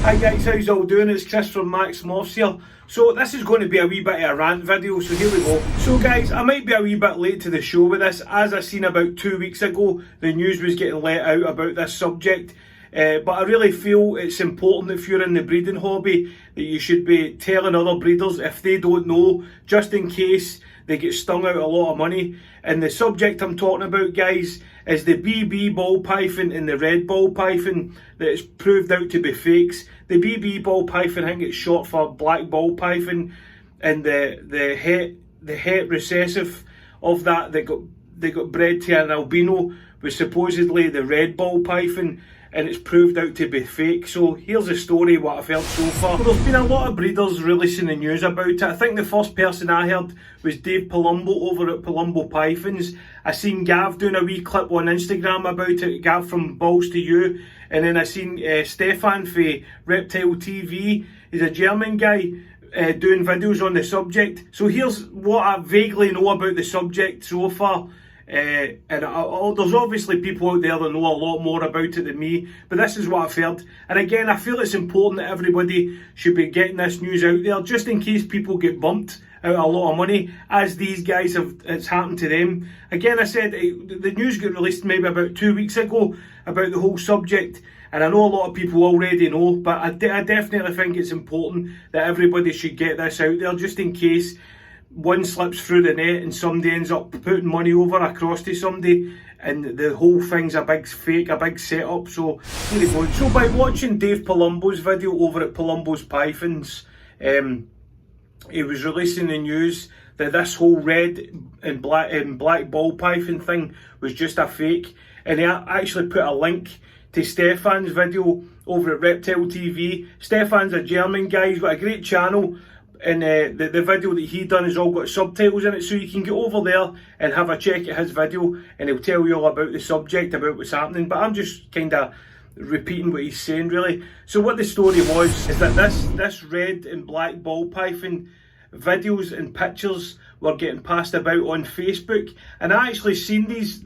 Hi guys, how's all doing? It's Chris from Max Morphs here. So this is going to be a wee bit of a rant video, so here we go. So guys, I might be a wee bit late to the show with this. As I seen about 2 weeks ago, the news was getting let out about this subject. But I really feel it's important if you're in the breeding hobby that you should be telling other breeders if they don't know, just in case they get stung out a lot of money. And the subject I'm talking about, guys, is the BB ball python and the red ball python that is proved out to be fakes. The BB ball python, I think it's short for black ball python, and the het recessive of that got bred to an albino was supposedly the red ball python, and it's proved out to be fake. So here's the story, what I've heard so far. Well, there's been a lot of breeders releasing the news about it. I think the first person I heard was Dave Palumbo over at Palumbo Pythons. I seen Gav doing a wee clip on Instagram about it, Gav from Balls to You. And then I seen Stefan for Reptile TV. He's a German guy doing videos on the subject. So here's what I vaguely know about the subject so far. And there's obviously people out there that know a lot more about it than me, but this is what I've heard. And again, I feel it's important that everybody should be getting this news out there, just in case people get bumped out a lot of money, as these guys it's happened to them. Again, I said the news got released maybe about 2 weeks ago about the whole subject, and I know a lot of people already know, but I definitely think it's important that everybody should get this out there, just in case one slips through the net and somebody ends up putting money over across to somebody and the whole thing's a big fake, a big setup. So here we go. So by watching Dave Palumbo's video over at Palumbo's Pythons, he was releasing the news that this whole red and black ball python thing was just a fake, and he actually put a link to Stefan's video over at Reptile TV. Stefan's a German guy, he's got a great channel, and the video that he done has all got subtitles in it, so you can get over there and have a check at his video, and he'll tell you all about the subject, about what's happening. But I'm just kind of repeating what he's saying, really. So what the story was is that this red and black ball python videos and pictures were getting passed about on Facebook, and I actually seen these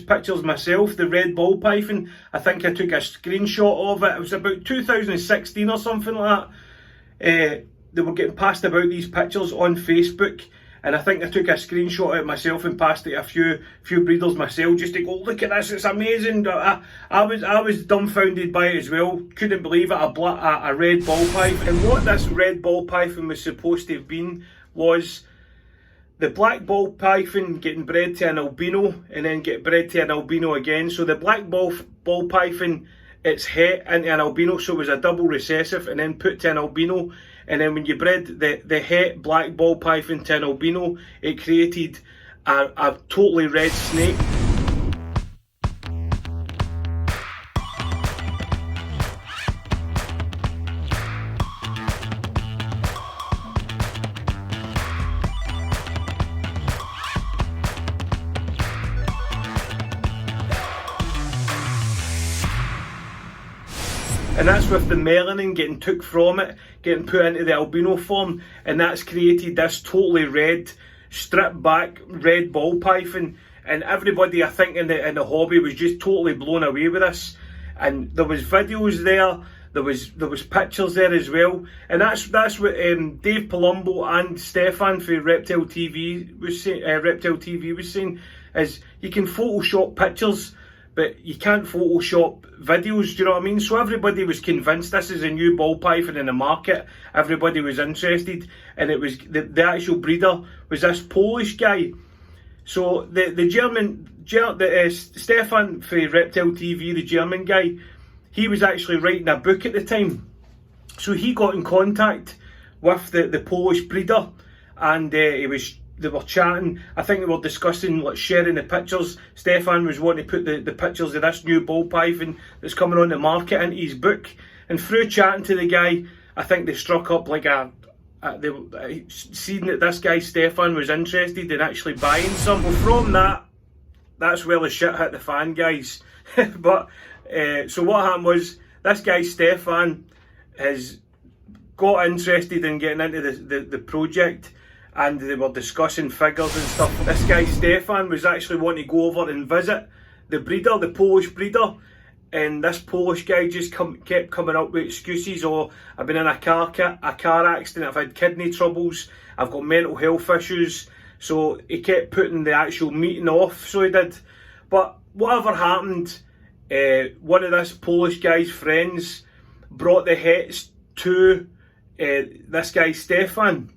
pictures myself. The red ball python, I think I took a screenshot of it. It was about 2016 or something like that. They were getting passed about these pictures on Facebook, and I think I took a screenshot of it myself and passed it to a few breeders myself, just to go, look at this, it's amazing. I was dumbfounded by it as well, couldn't believe it, a red ball python. And what this red ball python was supposed to have been was the black ball python getting bred to an albino and then get bred to an albino again. So the black ball python, its het into an albino, so it was a double recessive, and then put to an albino. And then when you bred the het black ball python to an albino, it created a totally red snake. And that's with the melanin getting took from it, getting put into the albino form, and that's created this totally red, stripped back red ball python. And everybody, I think, in the hobby was just totally blown away with this. And there was videos there, there was pictures there as well. And that's what Dave Palumbo and Stefan for Reptile TV was saying, is you can Photoshop pictures, but you can't Photoshop videos, do you know what I mean? So everybody was convinced this is a new ball python in the market. Everybody was interested, and it was the actual breeder was this Polish guy. So the Stefan for Reptile TV, the German guy, he was actually writing a book at the time. So he got in contact with the Polish breeder, and they were chatting. I think they were discussing, like, sharing the pictures. Stefan was wanting to put the pictures of this new ball python that's coming on the market into his book. And through chatting to the guy, I think they struck up like they seen that this guy Stefan was interested in actually buying some. Well, from that's where the shit hit the fan, guys. But so what happened was, this guy Stefan has got interested in getting into the project, and they were discussing figures and stuff. This guy Stefan was actually wanting to go over and visit the breeder, the Polish breeder, and this Polish guy just kept coming up with excuses. Oh, I've been in a car accident, I've had kidney troubles, I've got mental health issues. So he kept putting the actual meeting off, so he did. But whatever happened, one of this Polish guy's friends brought the hets to this guy Stefan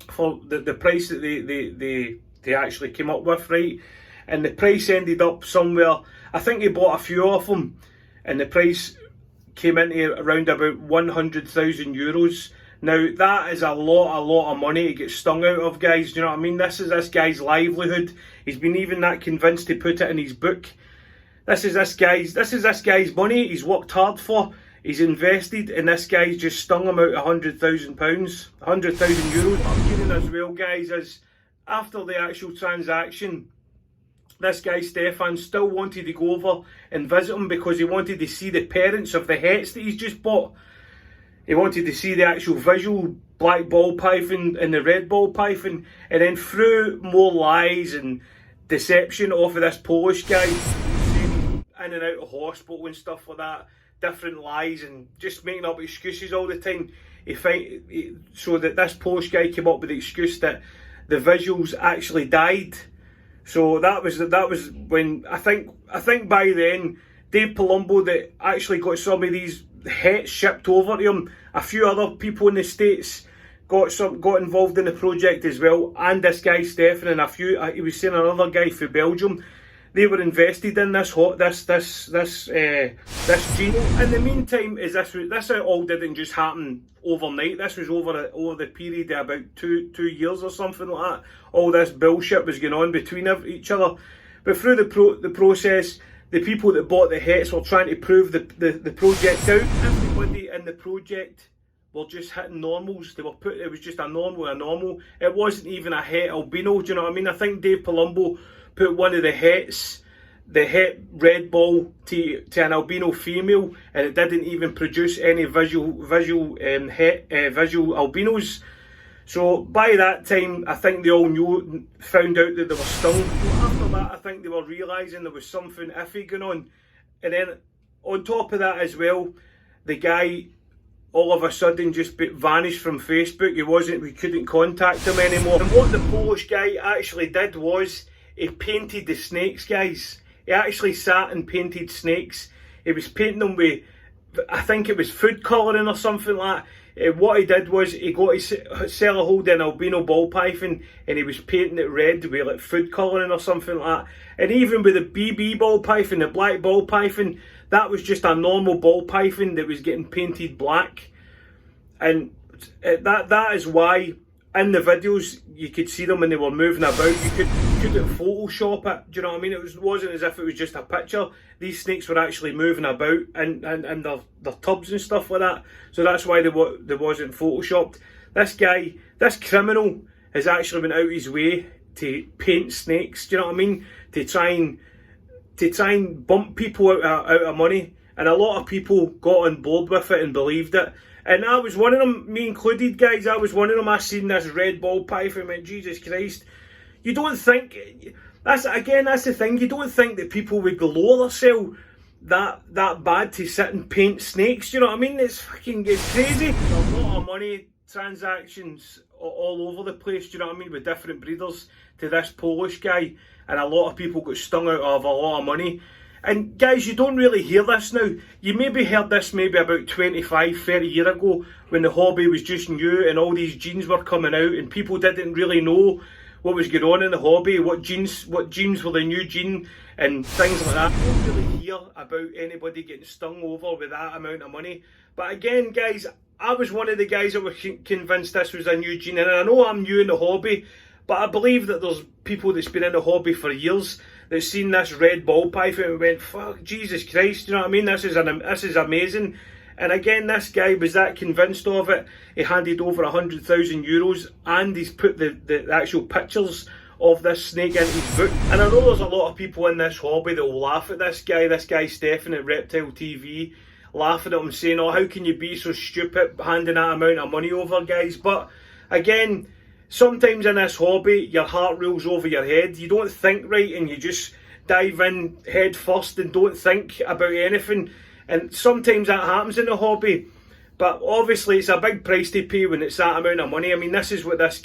for the price that they actually came up with, right? And the price ended up somewhere, I think he bought a few of them, and the price came into around about €100,000. Now that is a lot of money to get stung out of, guys. Do you know what I mean? This is this guy's livelihood. He's been even that convinced to put it in his book. This is this guy's money. He's worked hard for. He's invested, and this guy's just stung him out £100,000, €100,000. What I'm hearing as well, guys, is after the actual transaction, this guy Stefan still wanted to go over and visit him because he wanted to see the parents of the hets that he's just bought. He wanted to see the actual visual black ball python and the red ball python, and then through more lies and deception off of this Polish guy, in and out of hospital and stuff like that, different lies and just making up excuses all the time. So that this Polish guy came up with the excuse that the visuals actually died. So that was when I think by then Dave Palumbo that actually got some of these hets shipped over to him. A few other people in the States got involved in the project as well, and this guy Stefan and a few. He was saying another guy from Belgium. They were invested in this gene. In the meantime, this all didn't just happen overnight. This was over the period of about two years or something like that. All this bullshit was going on between each other. But through the process, the people that bought the hets were trying to prove the project out. Everybody in the project were just hitting normals. It was just a normal. It wasn't even a het albino. Do you know what I mean? I think Dave Palumbo put one of the hets, the het red ball, to an albino female, and it didn't even produce any visual albinos. So by that time, I think they all found out that they were stung. After that, I think they were realising there was something iffy going on. And then on top of that as well, the guy all of a sudden just vanished from Facebook. We couldn't contact him anymore. And what the Polish guy actually did was he painted the snakes, guys. He actually sat and painted snakes. He was painting them with, I think it was food colouring or something like that. What he did was he got to sell a hold of an albino ball python, and he was painting it red with like food colouring or something like that. And even with the BB ball python, the black ball python, that was just a normal ball python that was getting painted black. And that is why in the videos you could see them when they were moving about. You couldn't Photoshop it. Do you know what I mean? It wasn't as if it was just a picture. These snakes were actually moving about in their tubs and stuff like that. So that's why they wasn't photoshopped. This guy, this criminal, has actually been out his way to paint snakes. Do you know what I mean? To try and bump people out of money. And a lot of people got on board with it and believed it. And I was one of them, me included, guys. I was one of them. I seen this red ball python and went, Jesus Christ. You don't think, that's the thing, you don't think that people would lower themselves that bad to sit and paint snakes. Do you know what I mean? It's crazy. A lot of money transactions all over the place, do you know what I mean, with different breeders to this Polish guy. And a lot of people got stung out of a lot of money. And guys, you don't really hear this now. You maybe heard this maybe about 25, 30 years ago when the hobby was just new and all these genes were coming out and people didn't really know what was going on in the hobby, what genes were the new gene and things like that. You don't really hear about anybody getting stung over with that amount of money. But again, guys, I was one of the guys that were convinced this was a new gene, and I know I'm new in the hobby, but I believe that there's people that's been in the hobby for years that's seen this red ball python and went, fuck, Jesus Christ, you know what I mean? This is amazing. And again, this guy was that convinced of it. He handed over €100,000 and he's put the actual pictures of this snake into his book. And I know there's a lot of people in this hobby that will laugh at this guy Stefan at Reptile TV, laughing at him saying, oh, how can you be so stupid handing that amount of money over, guys? But again, sometimes in this hobby, your heart rules over your head. You don't think right and you just dive in head first and don't think about anything. And sometimes that happens in the hobby. But obviously it's a big price to pay when it's that amount of money. I mean, this is what this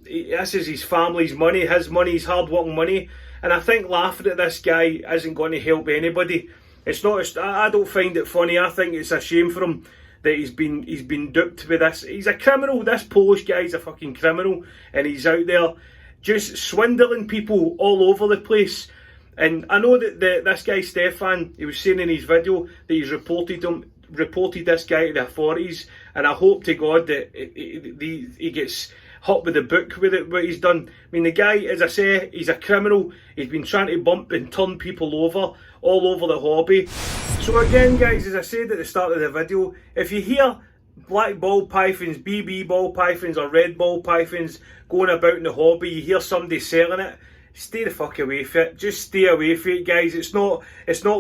is his family's money, his hard-working money. And I think laughing at this guy isn't going to help anybody. It's not. I don't find it funny. I think it's a shame for him that he's been duped with this. He's a criminal. This Polish guy's a fucking criminal, and he's out there just swindling people all over the place. And I know that this guy Stefan, he was saying in his video that he's reported this guy to the authorities, and I hope to God that he gets hot with the book with it, what he's done. I mean, the guy, as I say, he's a criminal. He's been trying to bump and turn people over all over the hobby. So again, guys, as I said at the start of the video, if you hear black ball pythons, BB ball pythons or red ball pythons going about in the hobby, you hear somebody selling it, stay the fuck away from it. Just stay away from it, guys. It's not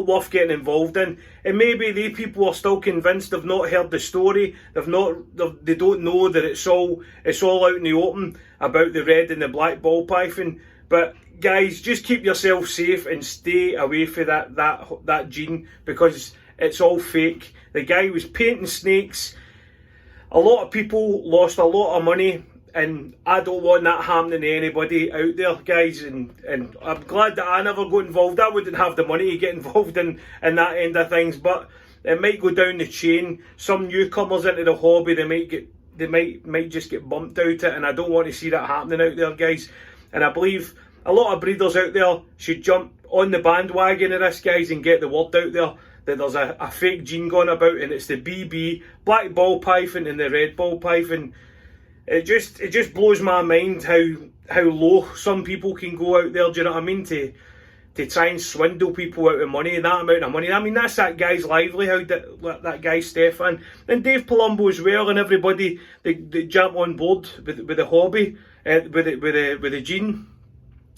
worth getting involved in. And maybe they people are still convinced they've not heard the story. They don't know that it's all out in the open about the red and the black ball python. But guys, just keep yourself safe and stay away from that gene, because it's all fake. The guy was painting snakes. A lot of people lost a lot of money. And I don't want that happening to anybody out there, guys. And I'm glad that I never got involved. I wouldn't have the money to get involved in that end of things. But it might go down the chain. Some newcomers into the hobby, they might just get bumped out it. And I don't want to see that happening out there, guys. And I believe a lot of breeders out there should jump on the bandwagon of this, guys, and get the word out there that there's a fake gene going about, and it's the BB, black ball python, and the red ball python. It just blows my mind how low some people can go out there, do you know what I mean, to try and swindle people out of money, that amount of money. I mean, that's that guy's livelihood, that guy Stefan, and Dave Palumbo as well, and everybody that jump on board with the hobby, with the gene.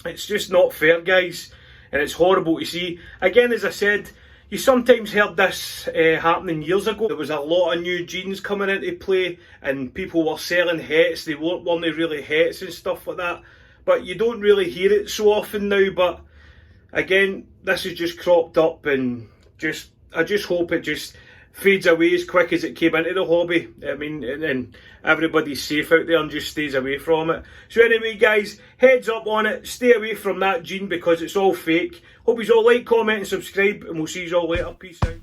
It's just not fair, guys, and it's horrible to see. Again, as I said, you sometimes heard this happening years ago. There was a lot of new genes coming into play, and people were selling hets. They weren't really hets and stuff like that. But you don't really hear it so often now. But again, this has just cropped up, and I just hope it just fades away as quick as it came into the hobby. I mean, and everybody's safe out there and just stays away from it. So anyway, guys, heads up on it. Stay away from that gene because it's all fake. Hope you all like, comment and subscribe, and we'll see you all later. Peace out.